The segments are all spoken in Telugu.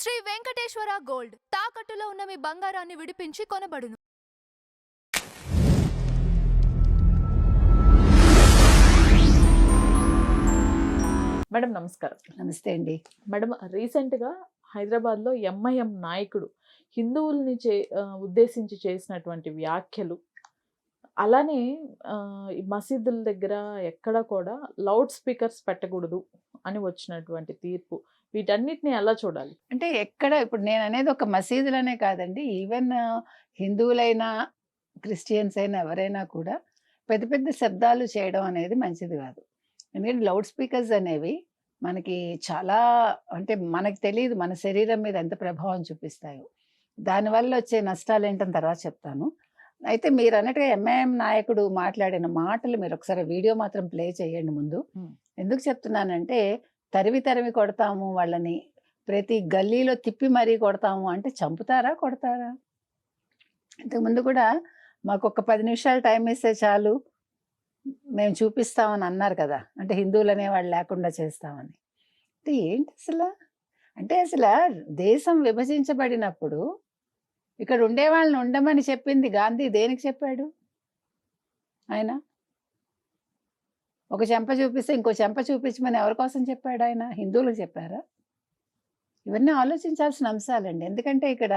శ్రీ వెంకటేశ్వర గోల్డ్ తాకట్టులో ఉన్న మీ బంగారాన్ని విడిపించి కొనబడును. మేడం నమస్కారం. నమస్తే అండి. మేడం రీసెంట్‌గా హైదరాబాద్‌లో ఎంఐఎం నాయకుడు హిందువుల్ని ఉద్దేశించి చేసినటువంటి వ్యాఖ్యలు, అలానే ఈ మసీదుల దగ్గర ఎక్కడ కూడా లౌడ్ స్పీకర్స్ పెట్టకూడదు అని వచ్చినటువంటి తీర్పు. వీటన్నిటిని ఎలా చూడాలి? అంటే ఎక్కడ ఇప్పుడు నేననేది ఒక మసీదులనే కాదండి. ఈవెన్ హిందువులైనా, క్రిస్టియన్స్ అయినా ఎవరైనా కూడా పెద్ద పెద్ద శబ్దాలు చేయడం అనేది మంచిది కాదు. ఎందుకంటే లౌడ్ స్పీకర్స్ అనేవి మనకి చాలా అంటే మనకు తెలీదు మన శరీరం మీద ఎంత ప్రభావం చూపిస్తాయో. దానివల్ల వచ్చే నష్టాలేంటని తర్వాత చెప్తాను. అయితే మీరన్నట్టుగా ఎంఐఎం నాయకుడు మాట్లాడిన మాటలు మీరొకసారి వీడియో మాత్రం ప్లే చేయండి ముందు. ఎందుకు చెప్తున్నానంటే తరిమి తరిమి కొడతాము వాళ్ళని, ప్రతి గల్లీలో తిప్పి మరీ కొడతాము అంటే చంపుతారా? కొడతారా? ఇంతకుముందు కూడా మాకొక 10 నిమిషాలు టైం ఇస్తే చాలు మేము చూపిస్తామని అన్నారు కదా! అంటే హిందువులనే వాళ్ళు లేకుండా చేస్తామని. అంటే ఏంటి అసల? అంటే అసల దేశం విభజించబడినప్పుడు ఇక్కడ ఉండేవాళ్ళని ఉండమని చెప్పింది గాంధీ దేనికి చెప్పాడు ఆయన? ఒక చెంప చూపిస్తే ఇంకో చెంప చూపించమని ఎవరి కోసం చెప్పాడు ఆయన? హిందువులకు చెప్పారా? ఇవన్నీ ఆలోచించాల్సిన అంశాలండి. ఎందుకంటే ఇక్కడ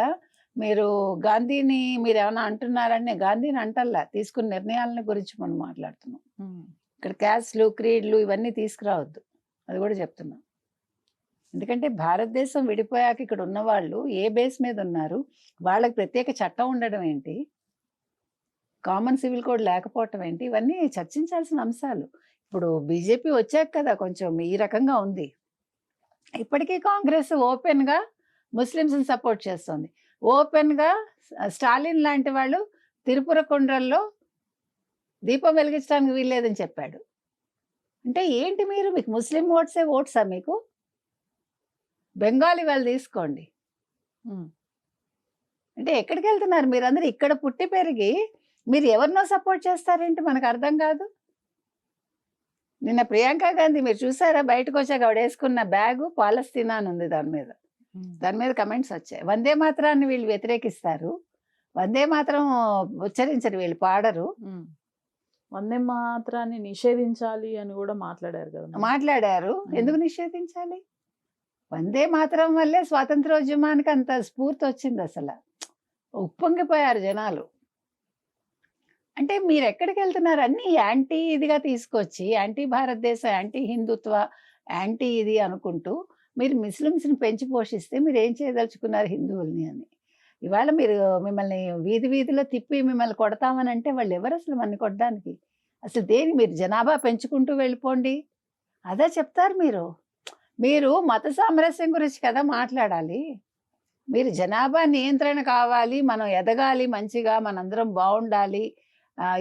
మీరు గాంధీని మీరేమన్నా అంటున్నారని గాంధీని అంటల్లా, తీసుకున్న నిర్ణయాలని గురించి మనం మాట్లాడుతున్నాం. ఇక్కడ క్యాస్ట్లు, క్రీడ్లు ఇవన్నీ తీసుకురావద్దు. అది కూడా చెప్తున్నాం. ఎందుకంటే భారతదేశం విడిపోయాక ఇక్కడ ఉన్నవాళ్ళు ఏ బేస్ మీద ఉన్నారు? వాళ్ళకి ప్రత్యేక చట్టం ఉండడం ఏంటి? కామన్ సివిల్ కోడ్ లేకపోవటం ఏంటి? ఇవన్నీ చర్చించాల్సిన అంశాలు. ఇప్పుడు బీజేపీ వచ్చాక కదా కొంచెం ఈ రకంగా ఉంది. ఇప్పటికీ కాంగ్రెస్ ఓపెన్గా ముస్లిమ్స్ని సపోర్ట్ చేస్తుంది. ఓపెన్గా స్టాలిన్ లాంటి వాళ్ళు తిరుపుర కొండల్లో దీపం వెలిగించడానికి వీల్లేదని చెప్పాడు. అంటే ఏంటి మీకు ముస్లిం ఓట్సా మీకు? బెంగాలీ వాళ్ళు తీసుకోండి. అంటే ఎక్కడికి వెళ్తున్నారు మీరందరూ? ఇక్కడ పుట్టి పెరిగి మీరు ఎవరినో సపోర్ట్ చేస్తారేంటి? మనకు అర్థం కాదు. నిన్న ప్రియాంక గాంధీ మీరు చూసారా? బయటకు వచ్చాక ఆవిడ వేసుకున్న బ్యాగు పాలస్తీనా అని ఉంది దాని మీద కమెంట్స్ వచ్చాయి. వందే మాత్రాన్ని వీళ్ళు వ్యతిరేకిస్తారు, వందే మాత్రం ఉచ్చరించరు, వీళ్ళు పాడరు. వందే మాత్రాన్ని నిషేధించాలి అని కూడా మాట్లాడారు కదా. మాట్లాడారు. ఎందుకు నిషేధించాలి? వందే మాత్రం వల్లే స్వాతంత్రోద్యమానికి అంత స్ఫూర్తి వచ్చింది. అసలు ఉప్పొంగిపోయారు జనాలు. అంటే మీరు ఎక్కడికి వెళ్తున్నారు? అన్నీ యాంటీ ఇదిగా తీసుకొచ్చి యాంటీ భారతదేశం, యాంటీ హిందుత్వ, యాంటీ ఇది అనుకుంటూ మీరు ముస్లిమ్స్ని పెంచి పోషిస్తే మీరు ఏం చేయదలుచుకున్నారు హిందువుల్ని అని. ఇవాళ మీరు మిమ్మల్ని వీధి వీధిలో తిప్పి మిమ్మల్ని కొడతామని అంటే వాళ్ళు ఎవరు అసలు మనని కొట్టడానికి? అసలు దేని మీరు జనాభా పెంచుకుంటూ వెళ్ళిపోండి అదే చెప్తారు మీరు. మీరు మత సామరస్యం గురించి కదా మాట్లాడాలి. మీరు జనాభా నియంత్రణ కావాలి, మనం ఎదగాలి, మంచిగా మనందరం బాగుండాలి,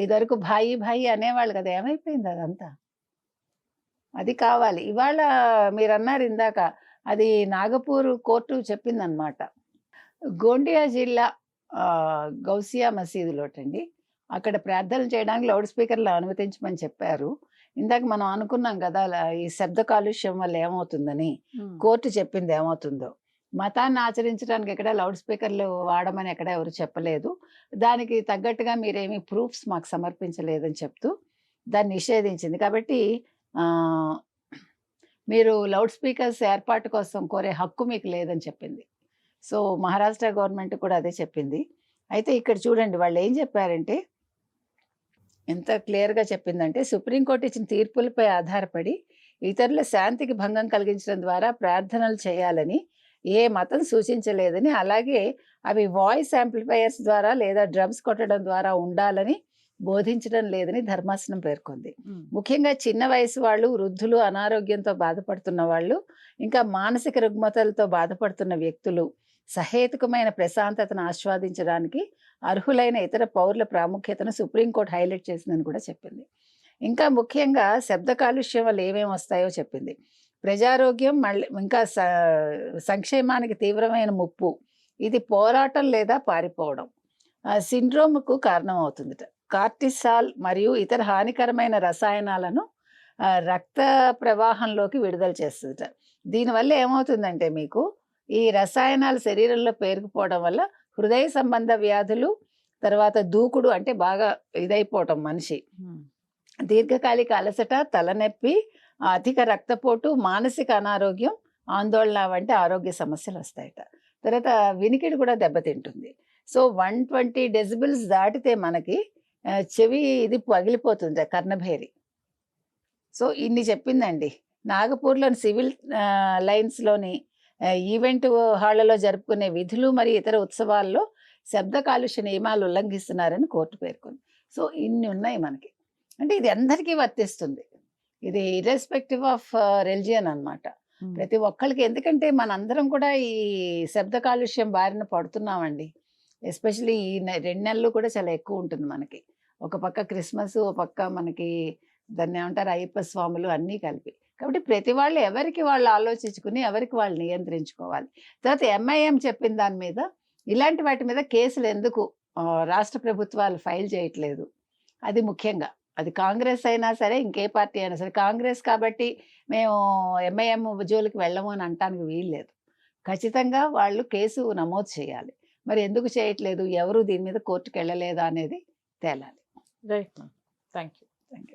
ఇదివరకు భాయి భాయి అనేవాళ్ళు కదా, ఏమైపోయింది అదంతా? అది కావాలి. ఇవాళ మీరు అన్నారు ఇందాక, అది నాగపూర్ కోర్టు చెప్పిందనమాట. గోండియా జిల్లా గౌసియా మసీదులోటండి, అక్కడ ప్రార్థనలు చేయడానికి లౌడ్ స్పీకర్లు అనుమతించమని చెప్పారు. ఇందాక మనం అనుకున్నాం కదా ఈ శబ్ద కాలుష్యం వల్ల ఏమవుతుందని. కోర్టు చెప్పింది ఏమవుతుందో. మతాన్ని ఆచరించడానికి ఎక్కడ లౌడ్ స్పీకర్లు వాడమని ఎక్కడ ఎవరు చెప్పలేదు. దానికి తగ్గట్టుగా మీరేమి ప్రూఫ్స్ మాకు సమర్పించలేదని చెప్తూ దాన్ని నిషేధించింది. కాబట్టి మీరు లౌడ్ స్పీకర్స్ ఏర్పాటు కోసం కోరే హక్కు మీకు లేదని చెప్పింది. సో మహారాష్ట్ర గవర్నమెంట్ కూడా అదే చెప్పింది. అయితే ఇక్కడ చూడండి వాళ్ళు ఏం చెప్పారంటే, ఎంత క్లియర్గా చెప్పిందంటే, సుప్రీంకోర్టు ఇచ్చిన తీర్పులపై ఆధారపడి ఇతరుల శాంతికి భంగం కలిగించడం ద్వారా ప్రార్థనలు చేయాలని ఏ మతం సూచించలేదని, అలాగే అవి వాయిస్ యాంప్లిఫైయర్స్ ద్వారా లేదా డ్రమ్స్ కొట్టడం ద్వారా ఉండాలని బోధించడం లేదని ధర్మాసనం పేర్కొంది. ముఖ్యంగా చిన్న వయసు వాళ్ళు, వృద్ధులు, అనారోగ్యంతో బాధపడుతున్న వాళ్ళు, ఇంకా మానసిక రుగ్మతలతో బాధపడుతున్న వ్యక్తులు సహేతుకమైన ప్రశాంతతను ఆస్వాదించడానికి అర్హులైన ఇతర పౌరుల ప్రాముఖ్యతను సుప్రీంకోర్టు హైలైట్ చేసిందని కూడా చెప్పింది. ఇంకా ముఖ్యంగా శబ్ద కాలుష్యం వల్ల ఏమేమి వస్తాయో చెప్పింది. ప్రజారోగ్యం, మళ్ళీ ఇంకా సంక్షేమానికి తీవ్రమైన ముప్పు, ఇది పోరాటం లేదా పారిపోవడం, సిండ్రోమ్కు కారణం అవుతుందిట. కార్టిసాల్ మరియు ఇతర హానికరమైన రసాయనాలను రక్త ప్రవాహంలోకి విడుదల చేస్తుందిట. దీనివల్ల ఏమవుతుందంటే మీకు ఈ రసాయనాలు శరీరంలో పేరుకుపోవడం వల్ల హృదయ సంబంధ వ్యాధులు, తర్వాత దూకుడు అంటే బాగా ఇదైపోవటం మనిషి, దీర్ఘకాలిక అలసట, తలనొప్పి, అధిక రక్తపోటు, మానసిక అనారోగ్యం, ఆందోళన వంటి ఆరోగ్య సమస్యలు వస్తాయట. తర్వాత వినికిడి కూడా దెబ్బతింటుంది. సో 120 డెసిబిల్స్ దాటితే మనకి చెవి ఇది పగిలిపోతుంది, కర్ణభేరి. సో ఇన్ని చెప్పిందండి. నాగపూర్లోని సివిల్ లైన్స్లోని ఈవెంట్ హాళ్లలో జరుపుకునే విధులు మరియు ఇతర ఉత్సవాల్లో శబ్ద కాలుష్య నియమాలు ఉల్లంఘిస్తున్నారని కోర్టు పేర్కొంది. సో ఇన్ని ఉన్నాయి మనకి. అంటే ఇది అందరికీ వర్తిస్తుంది. ఇది ఇర్రెస్పెక్టివ్ ఆఫ్ రిలిజియన్ అన్నమాట. ప్రతి ఒక్కరికి. ఎందుకంటే మనందరం కూడా ఈ శబ్ద కాలుష్యం బారిన పడుతున్నామండి. ఎస్పెషలీ ఈ 2 నెలలు కూడా చాలా ఎక్కువ ఉంటుంది మనకి. ఒక పక్క క్రిస్మస్, ఒక పక్క మనకి దాన్ని ఏమంటారు అయ్యప్ప స్వాములు అన్నీ కలిపి. కాబట్టి ప్రతి వాళ్ళు ఎవరికి వాళ్ళు ఆలోచించుకుని ఎవరికి వాళ్ళు నియంత్రించుకోవాలి. తర్వాత ఎంఐఎం చెప్పిన దాని మీద, ఇలాంటి వాటి మీద కేసులు ఎందుకు రాష్ట్ర ప్రభుత్వాలు ఫైల్ చేయట్లేదు, అది ముఖ్యంగా. అది కాంగ్రెస్ అయినా సరే, ఇంకే పార్టీ అయినా సరే. కాంగ్రెస్ కాబట్టి మేము ఎంఐఎం జోలికి వెళ్ళము అని అనటానికి వీల్లేదు. ఖచ్చితంగా వాళ్ళు కేసు నమోదు చేయాలి. మరి ఎందుకు చేయట్లేదు, ఎవరు దీని మీద కోర్టుకు వెళ్ళలేదా అనేది తేలాలి. Right ma'am. Thank you. Thank you.